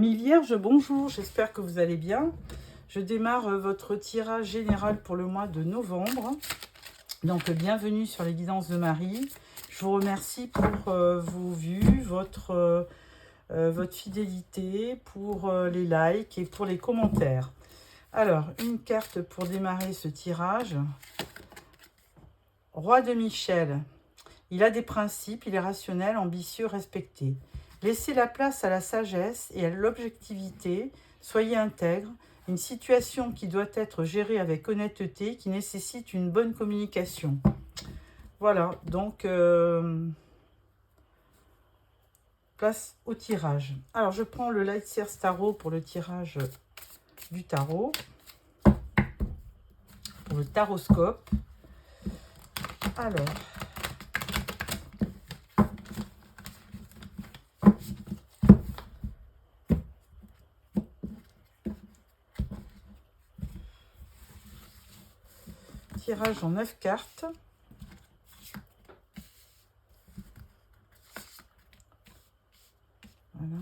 Amis Vierge, bonjour, j'espère que vous allez bien. Je démarre votre tirage général pour le mois de novembre. Donc, bienvenue sur les guidances de Marie. Je vous remercie pour vos vues, votre fidélité, pour les likes et pour les commentaires. Alors, une carte pour démarrer ce tirage. Roi de Michel. Il a des principes, il est rationnel, ambitieux, respecté. Laissez la place à la sagesse et à l'objectivité. Soyez intègre. Une situation qui doit être gérée avec honnêteté, qui nécessite une bonne communication. Voilà, donc place au tirage. Alors, je prends le Light Seers Tarot pour le tirage du tarot. Pour le taroscope. Alors... tirage en 9 cartes. Voilà.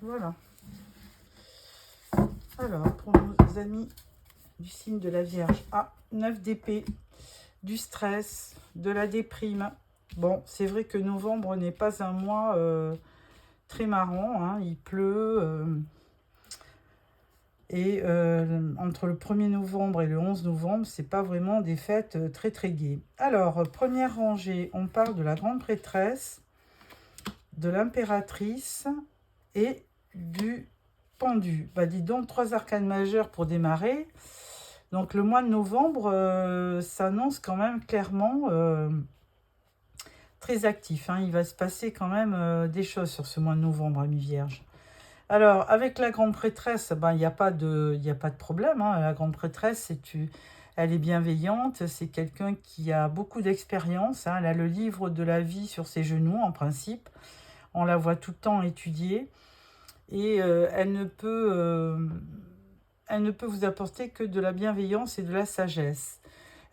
Voilà. Alors, pour nos amis du signe de la Vierge, 9 d'épée, du stress, de la déprime. Bon, c'est vrai que novembre n'est pas un mois très marrant, hein, il pleut. Entre le 1er novembre et le 11 novembre, c'est pas vraiment des fêtes très très gaies. Alors, première rangée, on parle de la grande prêtresse, de l'impératrice et du pendu. Bah, dis donc, 3 arcanes majeures pour démarrer. Donc, le mois de novembre s'annonce quand même clairement très actif. Hein. Il va se passer quand même des choses sur ce mois de novembre, amis vierges. Alors, avec la grande prêtresse, ben, il n'y a pas de problème. Hein. La grande prêtresse, elle est bienveillante. C'est quelqu'un qui a beaucoup d'expérience. Hein. Elle a le livre de la vie sur ses genoux, en principe. On la voit tout le temps étudier. Et elle ne peut vous apporter que de la bienveillance et de la sagesse.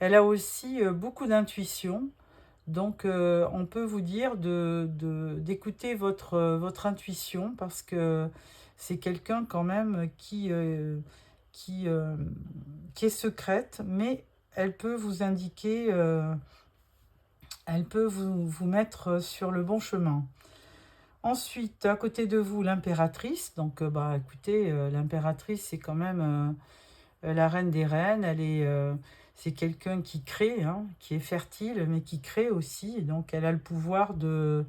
Elle a aussi beaucoup d'intuition. Donc, on peut vous dire d'écouter votre intuition parce que c'est quelqu'un quand même qui est secrète, mais elle peut vous indiquer, elle peut vous mettre sur le bon chemin. Ensuite, à côté de vous, l'impératrice. Donc, écoutez, l'impératrice, c'est quand même la reine des reines. C'est quelqu'un qui crée, hein, qui est fertile, mais qui crée aussi. Donc, elle a le pouvoir de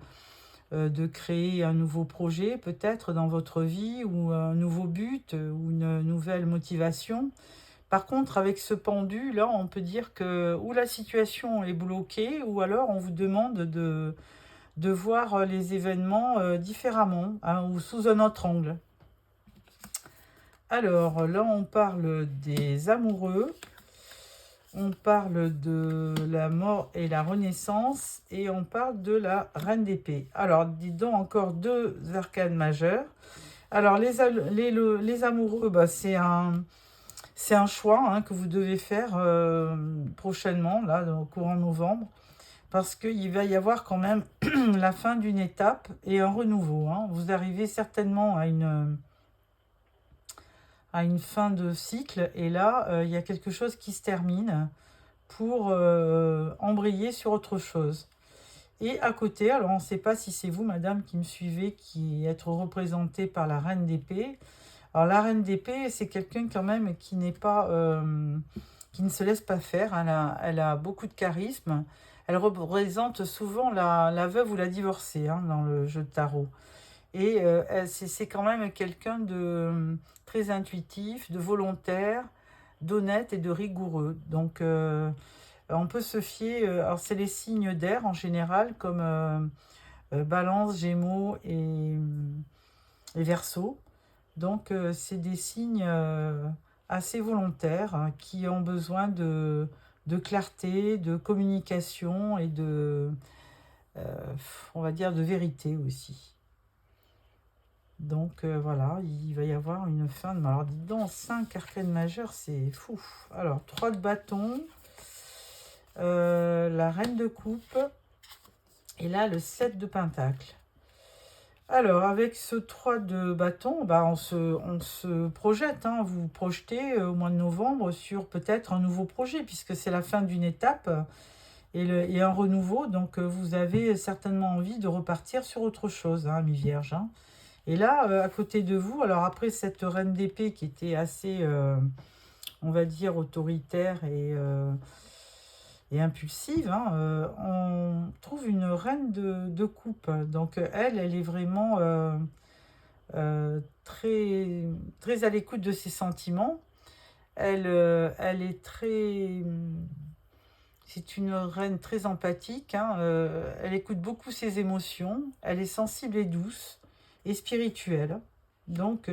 créer un nouveau projet, peut-être dans votre vie, ou un nouveau but, ou une nouvelle motivation. Par contre, avec ce pendu, là, on peut dire que ou la situation est bloquée, ou alors on vous demande de voir les événements différemment, hein, ou sous un autre angle. Alors, là, on parle des amoureux, on parle de la mort et la renaissance, et on parle de la reine d'épée. Alors, dites donc encore 2 arcanes majeures. Alors, les amoureux, c'est un choix hein, que vous devez faire prochainement, là, au courant novembre, parce qu'il va y avoir quand même la fin d'une étape et un renouveau. Hein. Vous arrivez certainement à une fin de cycle, et là, il y a quelque chose qui se termine pour embrayer sur autre chose. Et à côté, alors on ne sait pas si c'est vous, madame, qui me suivez, qui êtes représentée par la reine d'épée. Alors la reine d'épée, c'est quelqu'un quand même qui n'est pas... qui ne se laisse pas faire. Elle a beaucoup de charisme. Elle représente souvent la veuve ou la divorcée hein, dans le jeu de tarot. Et c'est quand même quelqu'un de très intuitif, de volontaire, d'honnête et de rigoureux. Donc, on peut se fier... alors, c'est les signes d'air en général, comme Balance, Gémeaux et Verseau. Donc, c'est des signes assez volontaires hein, qui ont besoin de clarté, de communication et on va dire, de vérité aussi. Donc voilà, il va y avoir une fin de... Alors dis donc, 5 arcanes majeures, c'est fou. Alors, 3 de bâton, la reine de coupe, et là, le 7 de pentacle. Alors, avec ce 3 de bâton, bah, on se projette. Hein, vous vous projetez au mois de novembre sur peut-être un nouveau projet, puisque c'est la fin d'une étape et un renouveau. Donc, vous avez certainement envie de repartir sur autre chose, hein, mi-vierge. Hein. Et là, à côté de vous, alors après cette reine d'épée qui était assez, on va dire, autoritaire et impulsive, hein, on trouve une reine de coupe. Donc elle est vraiment très, très à l'écoute de ses sentiments. Elle est très... C'est une reine très empathique, hein, elle écoute beaucoup ses émotions, elle est sensible et douce et spirituelle. Donc,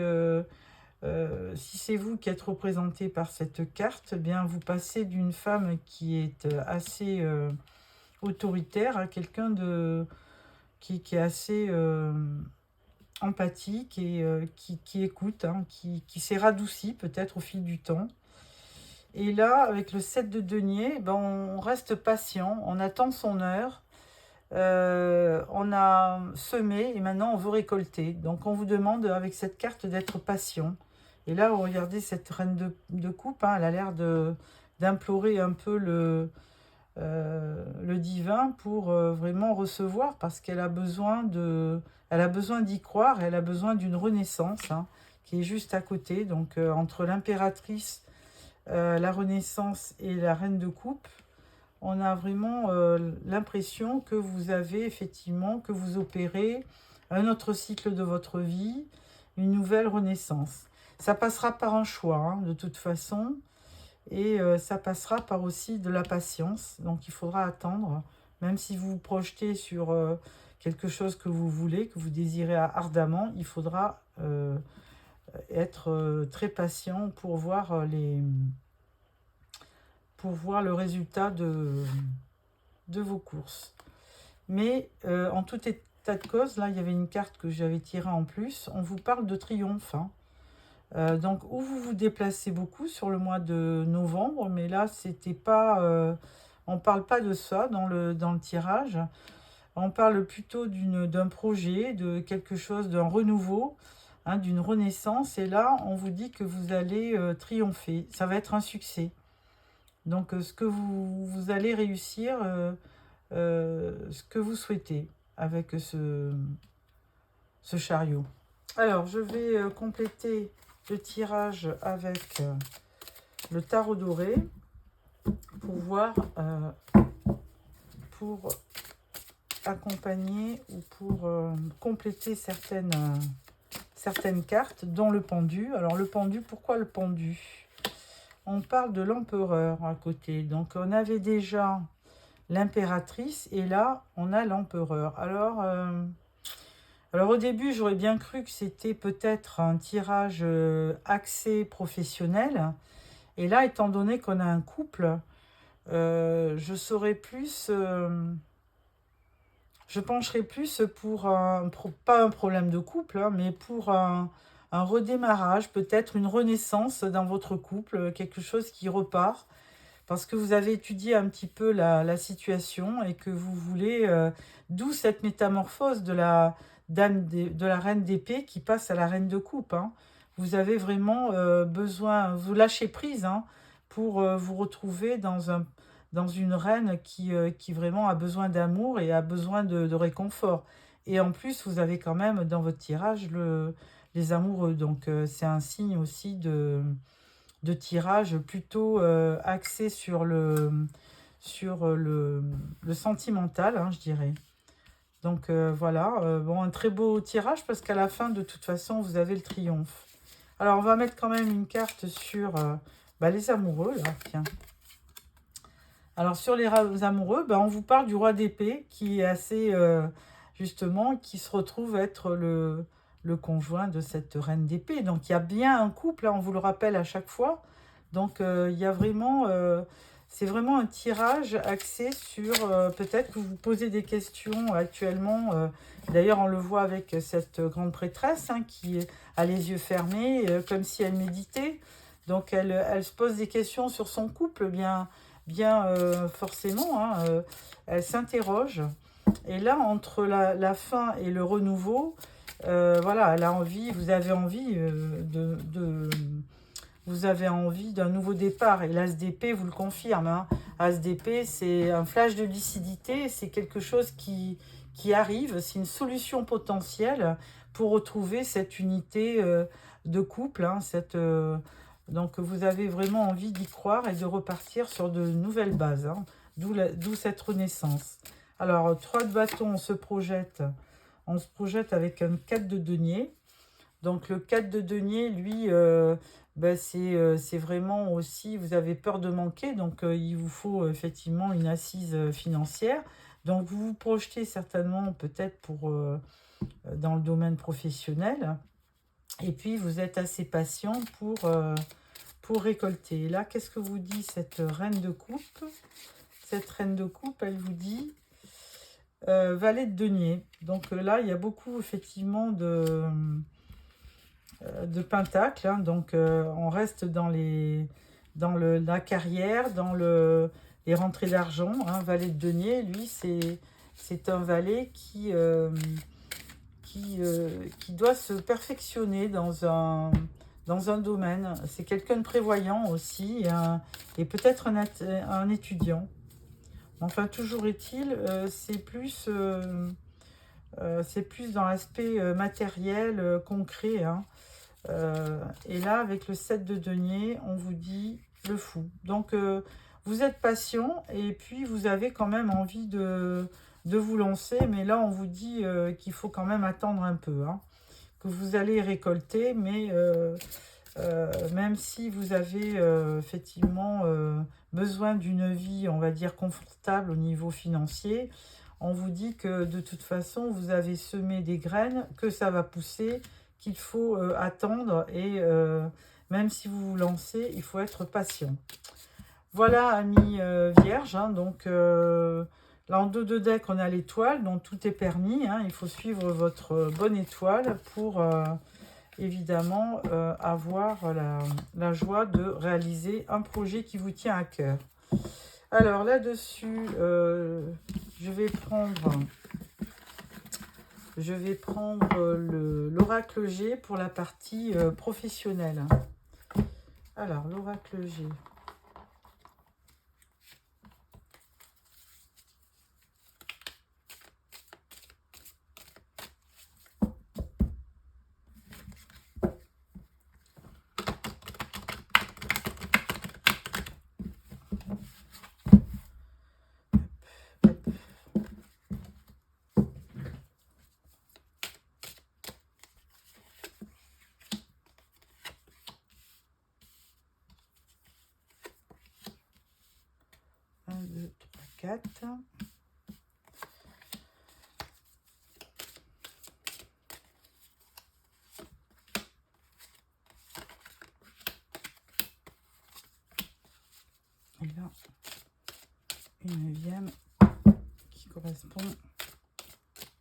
si c'est vous qui êtes représenté par cette carte, eh bien vous passez d'une femme qui est assez autoritaire à quelqu'un qui est assez empathique et qui écoute, hein, qui s'est radouci peut-être au fil du temps. Et là, avec le 7 de denier, ben, on reste patient, on attend son heure. On a semé et maintenant on veut récolter. Donc on vous demande avec cette carte d'être patient. Et là, regardez cette reine de coupe, hein, elle a l'air d'implorer un peu le divin pour vraiment recevoir, parce qu'elle a besoin d'y croire, elle a besoin d'une renaissance, hein, qui est juste à côté. Donc entre l'impératrice, la renaissance et la reine de coupe, on a vraiment l'impression que vous avez effectivement, que vous opérez un autre cycle de votre vie, une nouvelle renaissance. Ça passera par un choix, hein, de toute façon, et ça passera par aussi de la patience. Donc il faudra attendre, même si vous vous projetez sur quelque chose que vous voulez, que vous désirez ardemment, il faudra être très patient pour voir le résultat de vos courses. Mais en tout état de cause, là, il y avait une carte que j'avais tirée en plus. On vous parle de triomphe. Hein. Donc, où vous vous déplacez beaucoup sur le mois de novembre, mais là, c'était pas... on ne parle pas de ça dans le tirage. On parle plutôt d'un projet, de quelque chose, d'un renouveau, hein, d'une renaissance. Et là, on vous dit que vous allez triompher. Ça va être un succès. Donc, ce que vous allez réussir, ce que vous souhaitez avec ce chariot. Alors, je vais compléter le tirage avec le tarot doré pour voir, pour accompagner ou pour compléter certaines cartes, dont le pendu. Alors, le pendu, pourquoi le pendu? On parle de l'empereur à côté. Donc, on avait déjà l'impératrice et là, on a l'empereur. Alors, au début, j'aurais bien cru que c'était peut-être un tirage axé professionnel. Et là, étant donné qu'on a un couple, je serais plus... je pencherais plus pour pas un problème de couple, hein, mais pour un redémarrage, peut-être une renaissance dans votre couple, quelque chose qui repart, parce que vous avez étudié un petit peu la situation et que vous voulez, d'où cette métamorphose de la reine d'épée qui passe à la reine de coupe. Hein. Vous avez vraiment besoin, vous lâchez prise, hein, pour vous retrouver dans une reine qui vraiment a besoin d'amour et a besoin de réconfort. Et en plus, vous avez quand même dans votre tirage les amoureux. Donc, c'est un signe aussi de tirage plutôt axé sur le sentimental, hein, je dirais. Donc, voilà. Bon, un très beau tirage parce qu'à la fin, de toute façon, vous avez le triomphe. Alors, on va mettre quand même une carte sur les amoureux, là, tiens. Alors, sur les amoureux, on vous parle du roi d'épée qui est assez, justement, qui se retrouve être le conjoint de cette reine d'épée. Donc, il y a bien un couple, hein, on vous le rappelle à chaque fois. Donc, il y a vraiment C'est vraiment un tirage axé sur, peut-être que vous vous posez des questions actuellement. D'ailleurs, on le voit avec cette grande prêtresse hein, qui a les yeux fermés, comme si elle méditait. Donc, elle se pose des questions sur son couple, bien forcément. Hein, elle s'interroge. Et là, entre la fin et le renouveau, voilà, elle a envie, vous avez envie vous avez envie d'un nouveau départ. Et l'As d'épée vous le confirme. Hein. As d'épée, c'est un flash de lucidité. C'est quelque chose qui arrive. C'est une solution potentielle pour retrouver cette unité de couple. Hein, donc, vous avez vraiment envie d'y croire et de repartir sur de nouvelles bases. Hein, d'où cette renaissance. Alors, 3 de bâton, on se projette avec un 4 de denier. Donc le 4 de denier, lui, c'est vraiment aussi, vous avez peur de manquer, donc il vous faut effectivement une assise financière. Donc vous vous projetez certainement peut-être dans le domaine professionnel. Et puis vous êtes assez patient pour récolter. Et là, qu'est-ce que vous dit cette reine de coupe? Cette reine de coupe, elle vous dit valet de denier. Donc là, il y a beaucoup effectivement de pentacles, hein, donc on reste dans la carrière, dans les rentrées d'argent. Hein, valet de denier, lui, c'est un valet qui doit se perfectionner dans un domaine. C'est quelqu'un de prévoyant aussi, et peut-être un étudiant. Enfin, toujours est-il, c'est plus dans l'aspect matériel, concret, hein. Et là, avec le 7 de denier, on vous dit le fou. Donc, vous êtes patient et puis vous avez quand même envie de vous lancer. Mais là, on vous dit qu'il faut quand même attendre un peu. Hein, que vous allez récolter, mais même si vous avez effectivement besoin d'une vie, on va dire, confortable au niveau financier, on vous dit que de toute façon, vous avez semé des graines, que ça va pousser, qu'il faut attendre et même si vous vous lancez, il faut être patient. Voilà, amis vierges, hein, donc là en dos de deck, on a l'étoile, donc tout est permis. Hein, il faut suivre votre bonne étoile pour évidemment avoir la joie de réaliser un projet qui vous tient à cœur. Alors là-dessus, je vais prendre l'oracle G pour la partie professionnelle. Alors, l'oracle G. Un, 2, 3, 4. Et là, une 9e qui correspond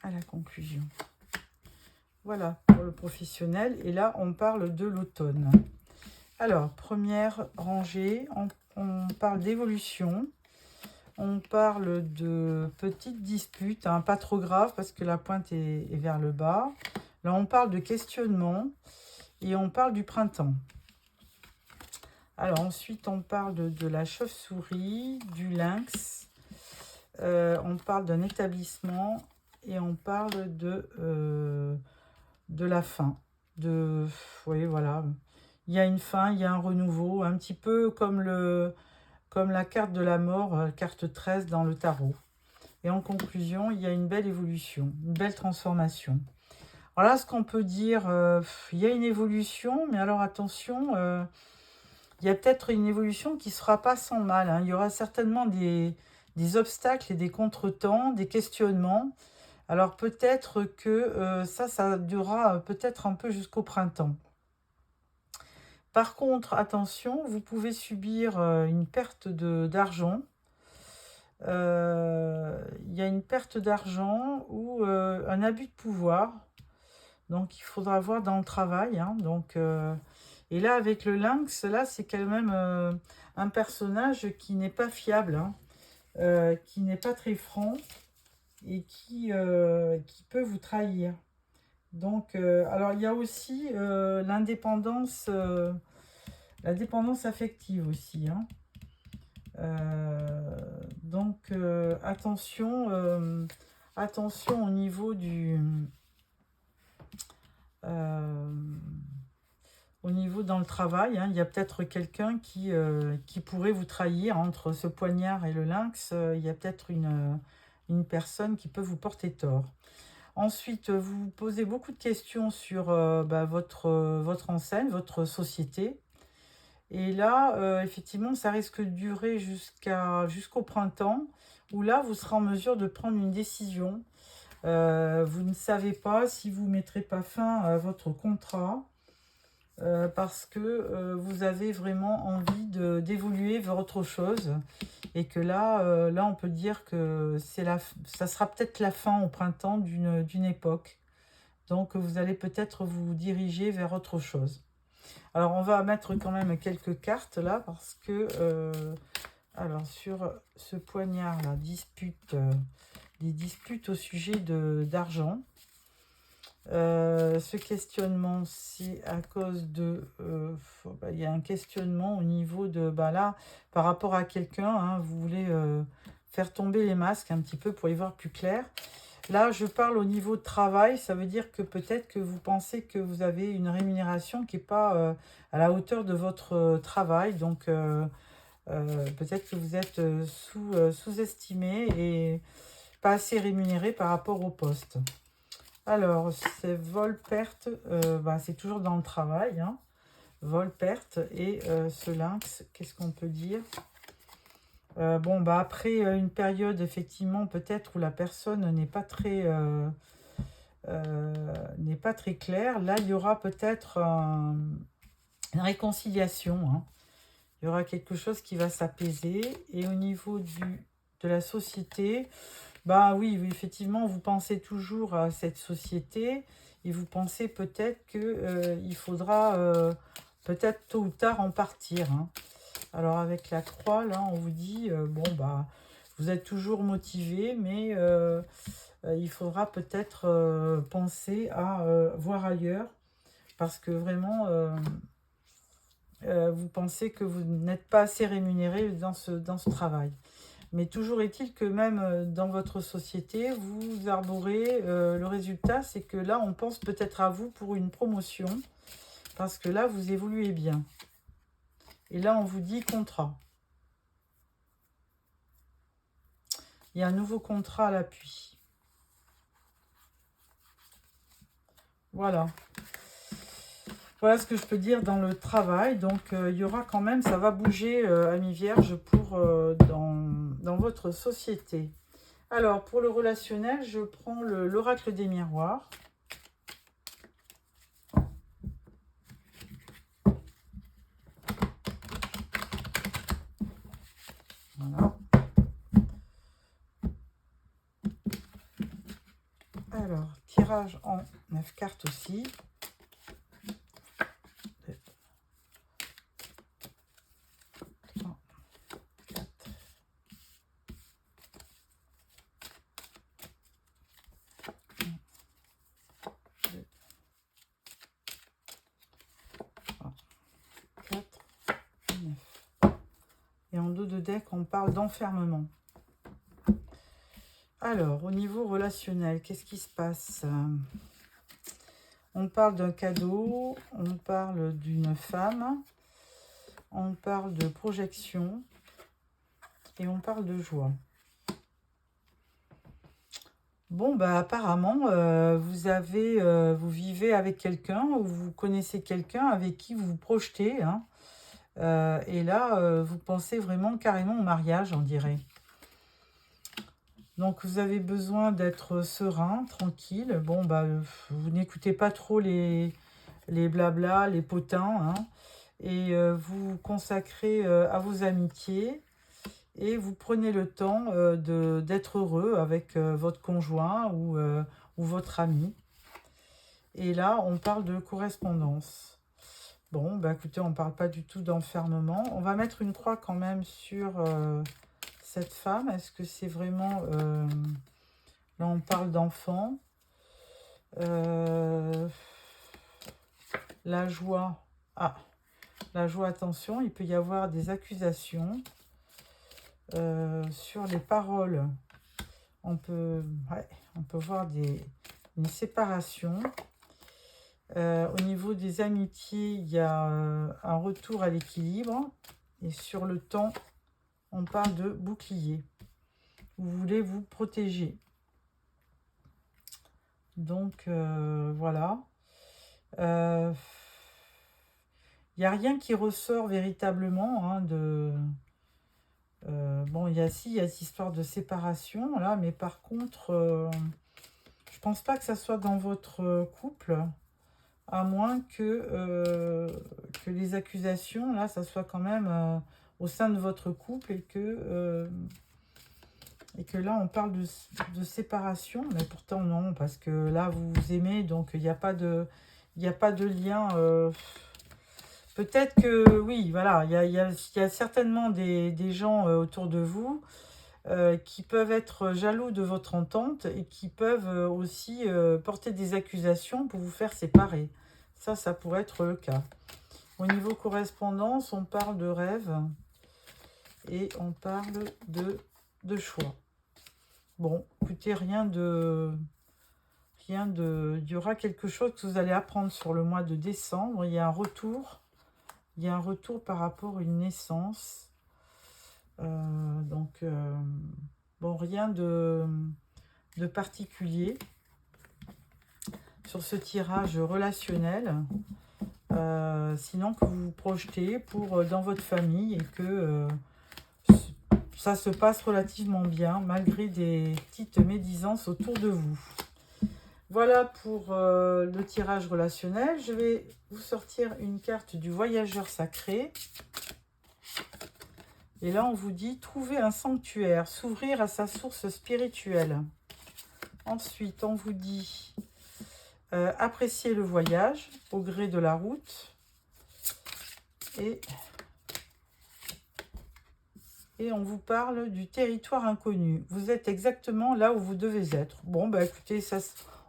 à la conclusion. Voilà pour le professionnel. Et là, on parle de l'automne. Alors, première rangée, on parle d'évolution. On parle de petites disputes, hein, pas trop grave parce que la pointe est vers le bas. Là, on parle de questionnement et on parle du printemps. Alors, ensuite, on parle de la chauve-souris, du lynx. On parle d'un établissement et on parle de la fin. Oui, voilà. Il y a une fin, il y a un renouveau, un petit peu comme la carte de la mort, carte 13 dans le tarot. Et en conclusion, il y a une belle évolution, une belle transformation. Voilà ce qu'on peut dire. Il y a une évolution, mais alors attention, il y a peut-être une évolution qui ne sera pas sans mal. Hein. Il y aura certainement des obstacles et des contretemps, des questionnements. Alors peut-être que ça durera peut-être un peu jusqu'au printemps. Par contre, attention, vous pouvez subir une perte d'argent. Il y a une perte d'argent ou un abus de pouvoir. Donc, il faudra voir dans le travail. Hein. Donc, et là, avec le lynx, là, c'est quand même un personnage qui n'est pas fiable, hein, qui n'est pas très franc et qui peut vous trahir. Donc, alors, il y a aussi l'indépendance, la dépendance affective aussi. Hein. Donc, attention au niveau du... au niveau dans le travail, hein, il y a peut-être quelqu'un qui pourrait vous trahir entre ce poignard et le lynx. Il y a peut-être une personne qui peut vous porter tort. Ensuite, vous vous posez beaucoup de questions sur votre enseigne, votre société. Et là, effectivement, ça risque de durer jusqu'au printemps, où là, vous serez en mesure de prendre une décision. Vous ne savez pas si vous ne mettrez pas fin à votre contrat, parce que vous avez vraiment envie d'évoluer vers autre chose. Et que là, on peut dire que ça sera peut-être la fin au printemps d'une époque. Donc, vous allez peut-être vous diriger vers autre chose. Alors, on va mettre quand même quelques cartes là, parce que, alors, sur ce poignard-là, des disputes au sujet d'argent. Ce questionnement, c'est à cause de... il y a un questionnement au niveau de... là, par rapport à quelqu'un, hein, vous voulez faire tomber les masques un petit peu pour y voir plus clair. Là, je parle au niveau de travail, ça veut dire que peut-être que vous pensez que vous avez une rémunération qui n'est pas à la hauteur de votre travail. Donc, peut-être que vous êtes sous-estimé et pas assez rémunéré par rapport au poste. Alors, c'est vol-perte, c'est toujours dans le travail. Hein. Vol-perte et ce lynx, qu'est-ce qu'on peut dire? Après une période, effectivement, peut-être où la personne n'est pas très claire, là, il y aura peut-être une réconciliation. Hein. Il y aura quelque chose qui va s'apaiser. Et au niveau de la société, oui, effectivement, vous pensez toujours à cette société et vous pensez peut-être qu'il faudra peut-être tôt ou tard en partir. Hein. Alors, avec la croix, là, on vous dit, vous êtes toujours motivé, mais il faudra peut-être penser à voir ailleurs parce que vraiment, vous pensez que vous n'êtes pas assez rémunéré dans ce travail. Mais toujours est-il que même dans votre société, vous arborez le résultat, c'est que là, on pense peut-être à vous pour une promotion, parce que là, vous évoluez bien. Et là, on vous dit contrat. Il y a un nouveau contrat à l'appui. Voilà. Voilà ce que je peux dire dans le travail. Donc, il y aura quand même, ça va bouger, amis vierges, dans votre société. Alors, pour le relationnel, je prends l'oracle des miroirs. Voilà. Alors, tirage en 9 cartes aussi. 4, 9. Et en dos de deck, on parle d'enfermement. Alors, au niveau relationnel, qu'est-ce qui se passe? On parle d'un cadeau, on parle d'une femme, on parle de projection et on parle de joie. Bon, apparemment, vous vivez avec quelqu'un ou vous connaissez quelqu'un avec qui vous vous projetez. Hein. Et là, vous pensez vraiment carrément au mariage, on dirait. Donc, vous avez besoin d'être serein, tranquille. Bon, vous n'écoutez pas trop les blabla, les potins. Hein. et vous consacrez à vos amitiés et vous prenez le temps d'être heureux avec votre conjoint ou votre ami. Et là, on parle de correspondance. Bon, bah écoutez, on ne parle pas du tout d'enfermement. On va mettre une croix quand même sur cette femme. Est-ce que c'est vraiment... là, on parle d'enfant. La joie. Ah, la joie, attention, il peut y avoir des accusations sur les paroles. On peut voir une séparation. Au niveau des amitiés, il y a un retour à l'équilibre. Et sur le temps, on parle de bouclier. Vous voulez vous protéger. Donc, voilà. Il n'y a rien qui ressort véritablement hein, de... bon, il y a cette histoire de séparation, là, mais par contre, je pense pas que ça soit dans votre couple, à moins que les accusations, là, ça soit quand même au sein de votre couple et que là, on parle de séparation, mais pourtant non, parce que là, vous vous aimez, donc il n'y a pas de lien... Peut-être que, oui, voilà, il y a certainement des gens autour de vous qui peuvent être jaloux de votre entente et qui peuvent aussi porter des accusations pour vous faire séparer. Ça pourrait être le cas. Au niveau correspondance, on parle de rêve et on parle de choix. Bon, écoutez, il y aura quelque chose que vous allez apprendre sur le mois de décembre. Il y a un retour. Il y a un retour par rapport à une naissance. Bon, rien de particulier sur ce tirage relationnel. Sinon que vous vous projetez dans votre famille et que ça se passe relativement bien malgré des petites médisances autour de vous. Voilà pour le tirage relationnel. Je vais vous sortir une carte du voyageur sacré. Et là, on vous dit trouver un sanctuaire, s'ouvrir à sa source spirituelle. Ensuite, on vous dit apprécier le voyage au gré de la route. Et on vous parle du territoire inconnu. Vous êtes exactement là où vous devez être. Bon, bah écoutez,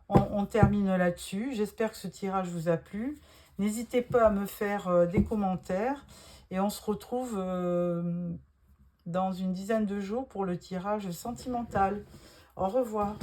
on termine là-dessus. J'espère que ce tirage vous a plu. N'hésitez pas à me faire des commentaires. Et on se retrouve dans une dizaine de jours pour le tirage sentimental. Au revoir.